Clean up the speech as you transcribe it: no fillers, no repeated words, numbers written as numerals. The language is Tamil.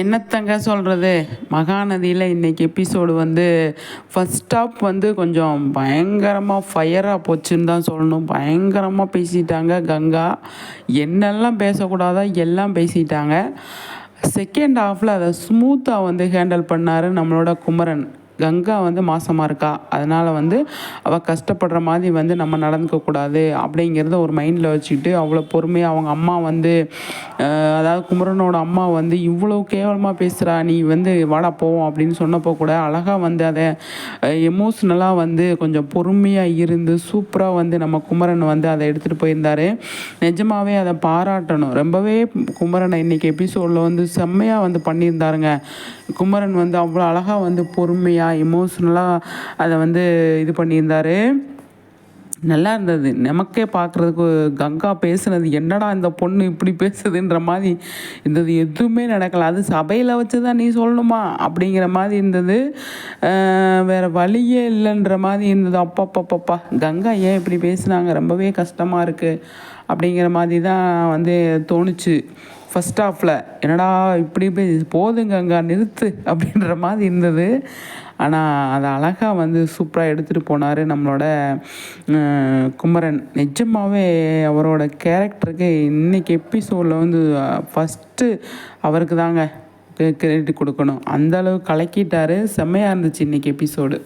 என்னத்தங்க சொல்கிறது, மகாநதியில் இன்றைக்கி எபிசோடு வந்து ஃபஸ்ட் ஹாஃப் வந்து கொஞ்சம் பயங்கரமாக ஃபயராக போச்சுன்னு தான் சொல்லணும். பயங்கரமாக பேசிட்டாங்க கங்கா. என்னெல்லாம் பேசக்கூடாதோ எல்லாம் பேசிட்டாங்க. செகண்ட் ஹாஃபில் அதை ஸ்மூத்தாக வந்து ஹேண்டில் பண்ணார் நம்மளோட குமரன். கங்கா வந்து மாசமாக இருக்கா, அதனால் வந்து அவள் கஷ்டப்படுற மாதிரி வந்து நம்ம நடந்துக்கக்கூடாது அப்படிங்கிறத ஒரு மைண்டில் வச்சுக்கிட்டு அவ்வளோ பொறுமையாக அவங்க அம்மா வந்து அதாவது குமரனோட அம்மா வந்து இவ்வளோ கேவலமாக பேசுகிறா, நீ வந்து வாடா போவோம் அப்படின்னு சொன்னப்போ கூட அழகாக வந்து அதை எமோஷ்னலாக வந்து கொஞ்சம் பொறுமையாக இருந்து சூப்பராக வந்து நம்ம குமரன் வந்து அதை எடுத்துகிட்டு போயிருந்தார். நிஜமாகவே அதை பாராட்டணும். ரொம்பவே குமரனை இன்றைக்கி எபிசோடில் வந்து செம்மையாக வந்து பண்ணியிருந்தாருங்க. குமரன் வந்து அவ்வளோ அழகாக வந்து பொறுமையாக எமோஷ்னலாக அதை வந்து இது பண்ணியிருந்தார். நல்லா இருந்தது. நமக்கே பார்க்குறதுக்கு கங்கா பேசுனது என்னடா இந்த பொண்ணு இப்படி பேசுதுன்ற மாதிரி இருந்தது. எதுவுமே நடக்கலை. அது சபையில் வச்சு தான் நீ சொல்லணுமா அப்படிங்கிற மாதிரி இருந்தது. வேறு வழியே இல்லைன்ற மாதிரி இருந்தது. அப்பப்பப்பப்பா, கங்கா ஏன் இப்படி பேசுனாங்க, ரொம்பவே கஷ்டமாக இருக்குது அப்படிங்கிற மாதிரி தான் வந்து தோணுச்சு ஃபஸ்ட் ஹாஃபில். என்னடா இப்படி போதுங்கங்க நிறுத்து அப்படின்ற மாதிரி இருந்தது. ஆனால் அதை அழகாக வந்து சூப்பராக எடுத்துகிட்டு போனார் நம்மளோட குமரன். நிஜமாகவே அவரோட கேரக்டருக்கு இன்றைக்கி எபிசோடில் வந்து ஃபஸ்ட்டு அவருக்கு தாங்க கிரெடிட் கொடுக்கணும். அந்தளவு கலக்கிட்டார். செம்மையாக இருந்துச்சு இன்றைக்கி எபிசோடு.